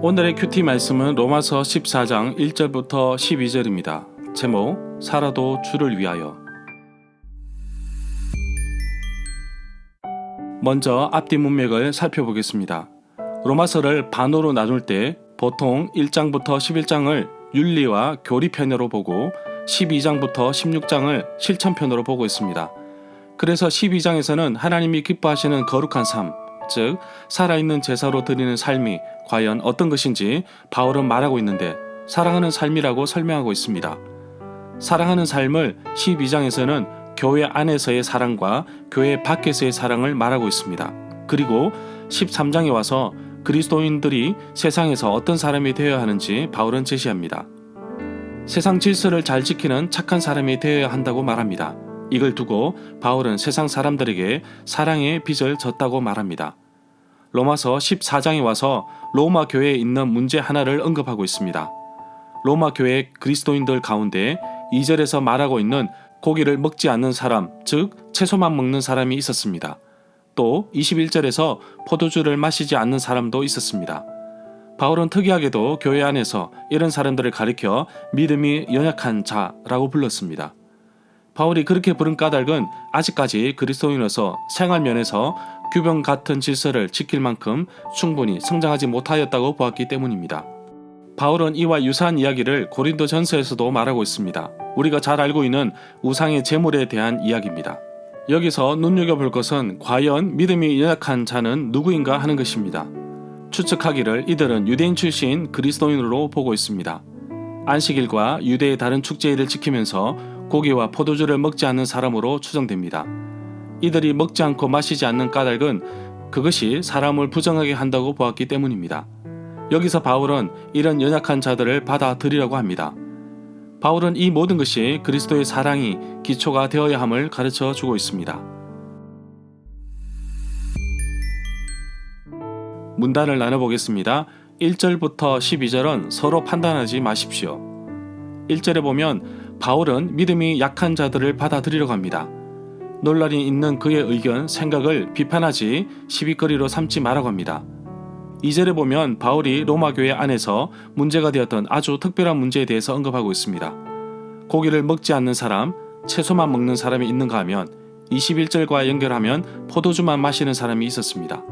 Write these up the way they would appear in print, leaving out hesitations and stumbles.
오늘의 큐티 말씀은 로마서 14장 1절부터 12절입니다. 제목, 살아도 주를 위하여. 먼저 앞뒤 문맥을 살펴보겠습니다. 로마서를 반으로 나눌 때 보통 1장부터 11장을 윤리와 교리편으로 보고 12장부터 16장을 실천편으로 보고 있습니다. 그래서 12장에서는 하나님이 기뻐하시는 거룩한 삶, 즉 살아있는 제사로 드리는 삶이 과연 어떤 것인지 바울은 말하고 있는데 사랑하는 삶이라고 설명하고 있습니다. 사랑하는 삶을 12장에서는 교회 안에서의 사랑과 교회 밖에서의 사랑을 말하고 있습니다. 그리고 13장에 와서 그리스도인들이 세상에서 어떤 사람이 되어야 하는지 바울은 제시합니다. 세상 질서를 잘 지키는 착한 사람이 되어야 한다고 말합니다. 이걸 두고 바울은 세상 사람들에게 사랑의 빚을 졌다고 말합니다. 로마서 14장에 와서 로마 교회에 있는 문제 하나를 언급하고 있습니다. 로마 교회 그리스도인들 가운데 2절에서 말하고 있는 고기를 먹지 않는 사람, 즉 채소만 먹는 사람이 있었습니다. 또 21절에서 포도주를 마시지 않는 사람도 있었습니다. 바울은 특이하게도 교회 안에서 이런 사람들을 가리켜 믿음이 연약한 자라고 불렀습니다. 바울이 그렇게 부른 까닭은 아직까지 그리스도인으로서 생활면에서 규범 같은 질서를 지킬 만큼 충분히 성장하지 못하였다고 보았기 때문입니다. 바울은 이와 유사한 이야기를 고린도 전서에서도 말하고 있습니다. 우리가 잘 알고 있는 우상의 제물에 대한 이야기입니다. 여기서 눈여겨볼 것은 과연 믿음이 연약한 자는 누구인가 하는 것입니다. 추측하기를 이들은 유대인 출신 그리스도인으로 보고 있습니다. 안식일과 유대의 다른 축제일을 지키면서 고기와 포도주를 먹지 않는 사람으로 추정됩니다. 이들이 먹지 않고 마시지 않는 까닭은 그것이 사람을 부정하게 한다고 보았기 때문입니다. 여기서 바울은 이런 연약한 자들을 받아들이라고 합니다. 바울은 이 모든 것이 그리스도의 사랑이 기초가 되어야 함을 가르쳐 주고 있습니다. 문단을 나눠보겠습니다. 1절부터 12절은 서로 판단하지 마십시오. 1절에 보면 바울은 믿음이 약한 자들을 받아들이려고 합니다. 논란이 있는 그의 의견, 생각을 비판하지 시비거리로 삼지 말라고 합니다. 2절에 보면 바울이 로마 교회 안에서 문제가 되었던 아주 특별한 문제에 대해서 언급하고 있습니다. 고기를 먹지 않는 사람, 채소만 먹는 사람이 있는가 하면 21절과 연결하면 포도주만 마시는 사람이 있었습니다.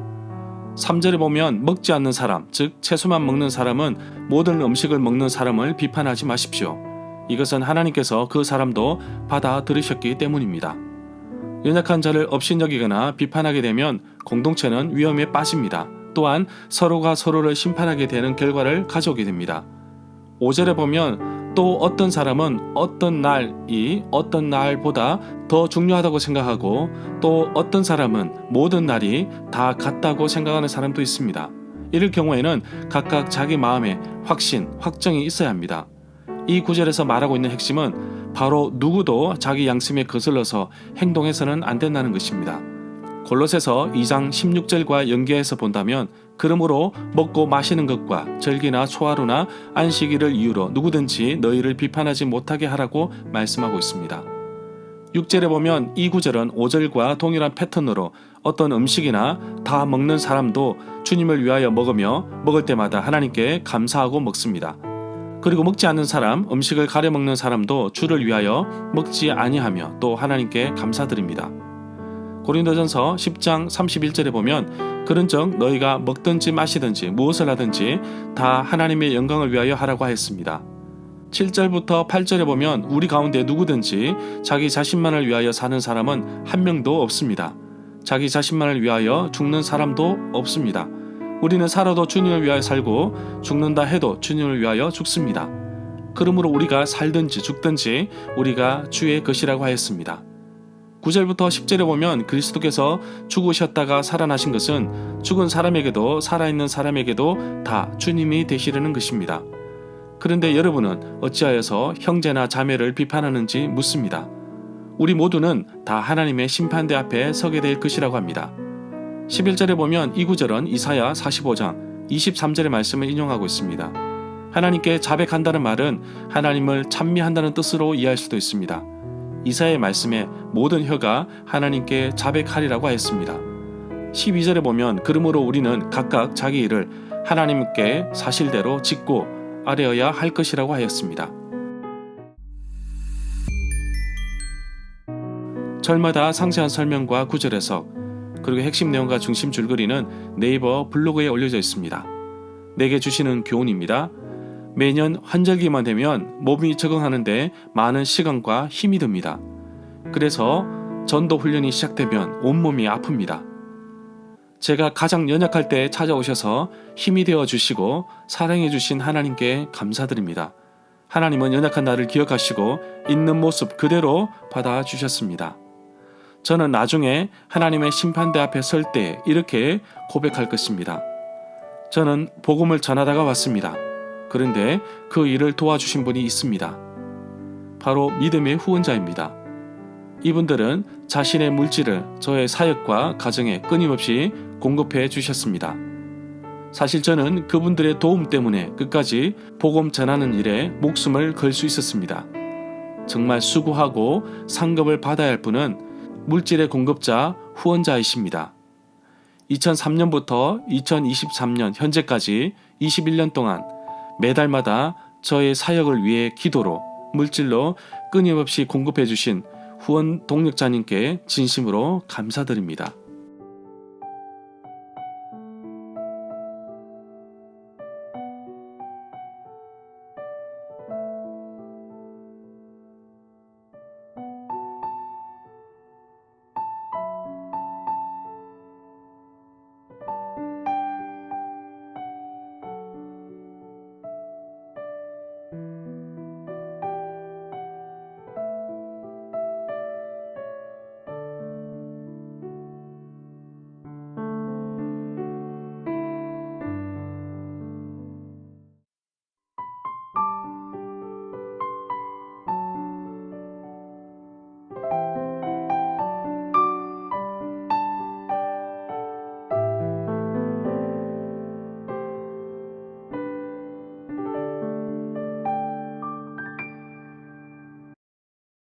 3절에 보면 먹지 않는 사람, 즉 채소만 먹는 사람은 모든 음식을 먹는 사람을 비판하지 마십시오. 이것은 하나님께서 그 사람도 받아들이셨기 때문입니다. 연약한 자를 업신여기거나 비판하게 되면 공동체는 위험에 빠집니다. 또한 서로가 서로를 심판하게 되는 결과를 가져오게 됩니다. 5절에 보면 또 어떤 사람은 어떤 날이 어떤 날보다 더 중요하다고 생각하고 또 어떤 사람은 모든 날이 다 같다고 생각하는 사람도 있습니다. 이럴 경우에는 각각 자기 마음에 확신, 확정이 있어야 합니다. 이 구절에서 말하고 있는 핵심은 바로 누구도 자기 양심에 거슬러서 행동해서는 안 된다는 것입니다. 골로새서 2장 16절과 연계해서 본다면 그러므로 먹고 마시는 것과 절기나 초하루나 안식일을 이유로 누구든지 너희를 비판하지 못하게 하라고 말씀하고 있습니다. 6절에 보면 이 구절은 5절과 동일한 패턴으로 어떤 음식이나 다 먹는 사람도 주님을 위하여 먹으며 먹을 때마다 하나님께 감사하고 먹습니다. 그리고 먹지 않는 사람, 음식을 가려 먹는 사람도 주를 위하여 먹지 아니하며 또 하나님께 감사드립니다. 고린도전서 10장 31절에 보면 그런즉 너희가 먹든지 마시든지 무엇을 하든지 다 하나님의 영광을 위하여 하라고 하였습니다. 7절부터 8절에 보면 우리 가운데 누구든지 자기 자신만을 위하여 사는 사람은 한 명도 없습니다. 자기 자신만을 위하여 죽는 사람도 없습니다. 우리는 살아도 주님을 위하여 살고 죽는다 해도 주님을 위하여 죽습니다. 그러므로 우리가 살든지 죽든지 우리가 주의 것이라고 하였습니다. 9절부터 10절에 보면 그리스도께서 죽으셨다가 살아나신 것은 죽은 사람에게도 살아있는 사람에게도 다 주님이 되시려는 것입니다. 그런데 여러분은 어찌하여서 형제나 자매를 비판하는지 묻습니다. 우리 모두는 다 하나님의 심판대 앞에 서게 될 것이라고 합니다. 11절에 보면 이 구절은 이사야 45장 23절의 말씀을 인용하고 있습니다. 하나님께 자백한다는 말은 하나님을 찬미한다는 뜻으로 이해할 수도 있습니다. 이사야의 말씀에 모든 혀가 하나님께 자백하리라고 하였습니다. 12절에 보면 그러므로 우리는 각각 자기 일을 하나님께 사실대로 짓고 아뢰어야 할 것이라고 하였습니다. 절마다 상세한 설명과 구절 해석, 그리고 핵심 내용과 중심 줄거리는 네이버 블로그에 올려져 있습니다. 내게 주시는 교훈입니다. 매년 환절기만 되면 몸이 적응하는데 많은 시간과 힘이 듭니다. 그래서 전도 훈련이 시작되면 온몸이 아픕니다. 제가 가장 연약할 때 찾아오셔서 힘이 되어 주시고 사랑해 주신 하나님께 감사드립니다. 하나님은 연약한 나를 기억하시고 있는 모습 그대로 받아주셨습니다. 저는 나중에 하나님의 심판대 앞에 설 때 이렇게 고백할 것입니다. 저는 복음을 전하다가 왔습니다. 그런데 그 일을 도와주신 분이 있습니다. 바로 믿음의 후원자입니다. 이분들은 자신의 물질을 저의 사역과 가정에 끊임없이 공급해 주셨습니다. 사실 저는 그분들의 도움 때문에 끝까지 복음 전하는 일에 목숨을 걸 수 있었습니다. 정말 수고하고 상급을 받아야 할 분은 물질의 공급자, 후원자이십니다. 2003년부터 2023년 현재까지 21년 동안 매달마다 저의 사역을 위해 기도로, 물질로 끊임없이 공급해 주신 후원 동력자님께 진심으로 감사드립니다.